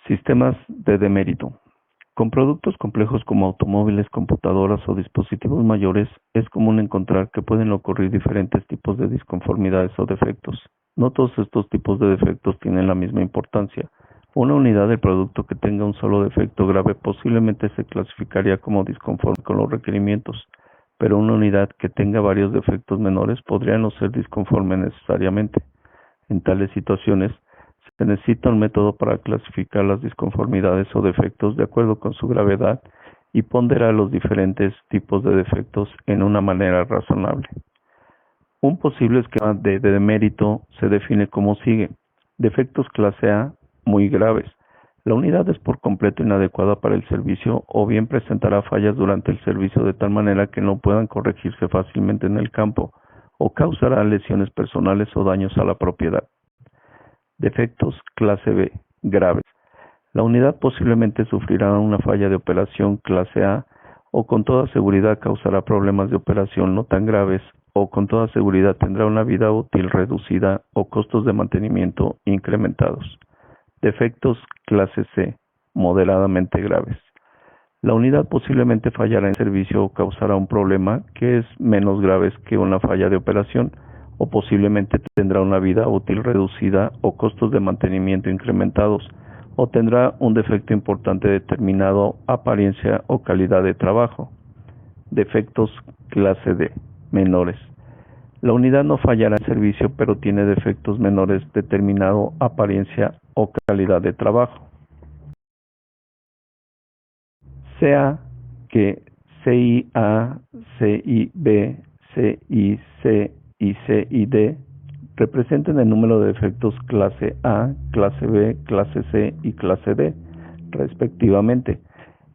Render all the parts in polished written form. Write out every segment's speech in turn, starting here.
Sistemas de demérito. Con productos complejos como automóviles, computadoras o dispositivos mayores, es común encontrar que pueden ocurrir diferentes tipos de disconformidades o defectos. No todos estos tipos de defectos tienen la misma importancia. Una unidad del producto que tenga un solo defecto grave posiblemente se clasificaría como disconforme con los requerimientos, pero una unidad que tenga varios defectos menores podría no ser disconforme necesariamente. En tales situaciones, se necesita un método para clasificar las disconformidades o defectos de acuerdo con su gravedad y ponderar los diferentes tipos de defectos en una manera razonable. Un posible esquema de demérito se define como sigue. Defectos clase A, muy graves. La unidad es por completo inadecuada para el servicio o bien presentará fallas durante el servicio de tal manera que no puedan corregirse fácilmente en el campo o causará lesiones personales o daños a la propiedad. Defectos clase B, graves. La unidad posiblemente sufrirá una falla de operación clase A o con toda seguridad causará problemas de operación no tan graves o con toda seguridad tendrá una vida útil reducida o costos de mantenimiento incrementados. Defectos clase C, moderadamente graves. La unidad posiblemente fallará en servicio o causará un problema que es menos grave que una falla de operación o posiblemente tendrá una vida útil reducida o costos de mantenimiento incrementados o tendrá un defecto importante determinado, apariencia o calidad de trabajo. Defectos clase D, menores. La unidad no fallará en servicio pero tiene defectos menores determinado, apariencia o calidad de trabajo. Sea que CIA, CIB, CIC y CID representen el número de defectos clase A, clase B, clase C y clase D, respectivamente.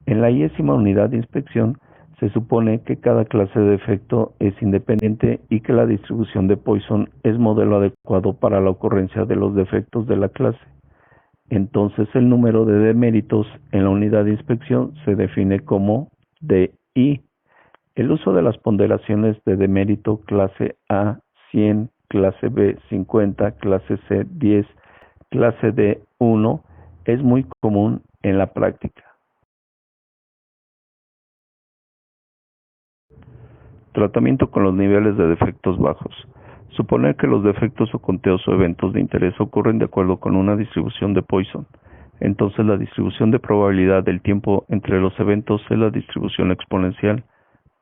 En la 10ª unidad de inspección se supone que cada clase de defecto es independiente y que la distribución de Poisson es modelo adecuado para la ocurrencia de los defectos de la clase. Entonces el número de deméritos en la unidad de inspección se define como DI. El uso de las ponderaciones de demérito clase A 100, clase B 50, clase C 10, clase D 1 es muy común en la práctica. Tratamiento con los niveles de defectos bajos. Suponer que los defectos o conteos o eventos de interés ocurren de acuerdo con una distribución de Poisson. Entonces la distribución de probabilidad del tiempo entre los eventos es la distribución exponencial.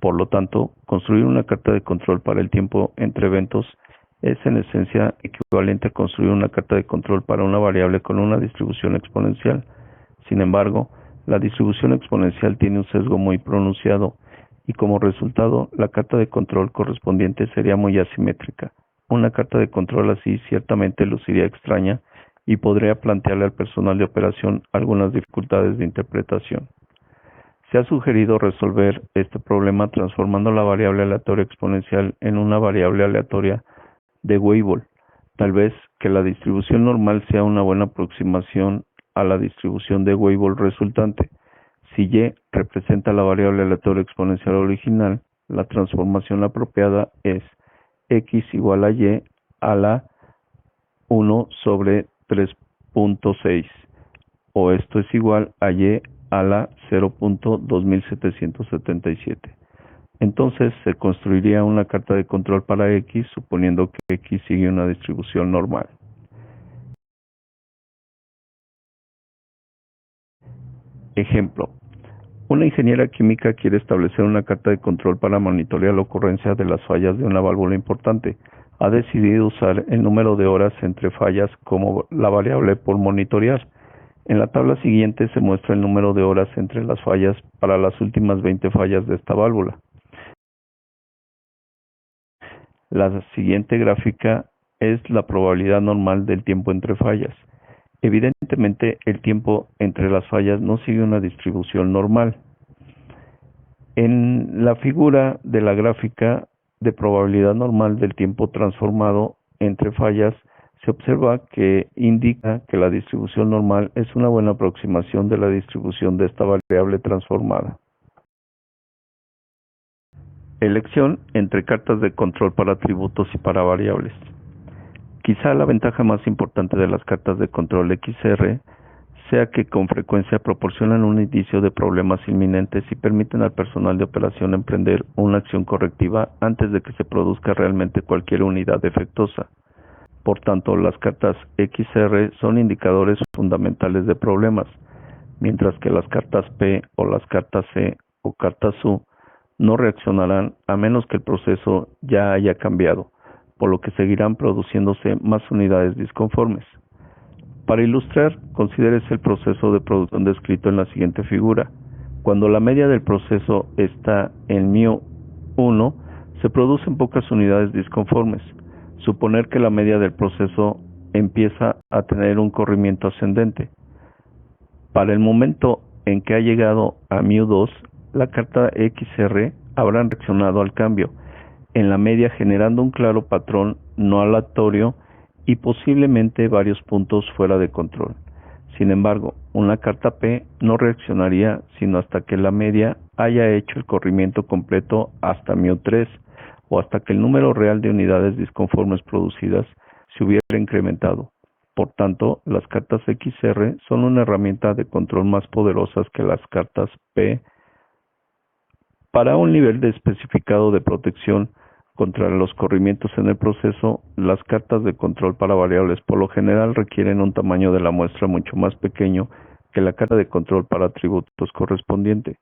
Por lo tanto, construir una carta de control para el tiempo entre eventos es en esencia equivalente a construir una carta de control para una variable con una distribución exponencial. Sin embargo, la distribución exponencial tiene un sesgo muy pronunciado y como resultado, la carta de control correspondiente sería muy asimétrica. Una carta de control así ciertamente luciría extraña y podría plantearle al personal de operación algunas dificultades de interpretación. Se ha sugerido resolver este problema transformando la variable aleatoria exponencial en una variable aleatoria de Weibull. Tal vez que la distribución normal sea una buena aproximación a la distribución de Weibull resultante. Si Y representa la variable aleatoria exponencial original, la transformación apropiada es x igual a y a la 1 sobre 3.6, o esto es igual a y a la 0.2777. Entonces se construiría una carta de control para x suponiendo que x sigue una distribución normal. Ejemplo. Una ingeniera química quiere establecer una carta de control para monitorear la ocurrencia de las fallas de una válvula importante. Ha decidido usar el número de horas entre fallas como la variable por monitorear. En la tabla siguiente se muestra el número de horas entre las fallas para las últimas 20 fallas de esta válvula. La siguiente gráfica es la probabilidad normal del tiempo entre fallas. Evidentemente, el tiempo entre las fallas no sigue una distribución normal. En la figura de la gráfica de probabilidad normal del tiempo transformado entre fallas, se observa que indica que la distribución normal es una buena aproximación de la distribución de esta variable transformada. Elección entre cartas de control para atributos y para variables. Quizá la ventaja más importante de las cartas de control XR sea que con frecuencia proporcionan un indicio de problemas inminentes y permiten al personal de operación emprender una acción correctiva antes de que se produzca realmente cualquier unidad defectuosa. Por tanto, las cartas XR son indicadores fundamentales de problemas, mientras que las cartas P o las cartas C o cartas U no reaccionarán a menos que el proceso ya haya cambiado, por lo que seguirán produciéndose más unidades disconformes. Para ilustrar, considérese el proceso de producción descrito en la siguiente figura. Cuando la media del proceso está en μ1, se producen pocas unidades disconformes. Suponer que la media del proceso empieza a tener un corrimiento ascendente. Para el momento en que ha llegado a μ2, la carta XR habrá reaccionado al cambio en la media generando un claro patrón no aleatorio y posiblemente varios puntos fuera de control. Sin embargo, una carta P no reaccionaría sino hasta que la media haya hecho el corrimiento completo hasta μ3 o hasta que el número real de unidades disconformes producidas se hubiera incrementado. Por tanto, las cartas XR son una herramienta de control más poderosas que las cartas P para un nivel especificado de protección contra los corrimientos en el proceso. Las cartas de control para variables por lo general requieren un tamaño de la muestra mucho más pequeño que la carta de control para atributos correspondiente.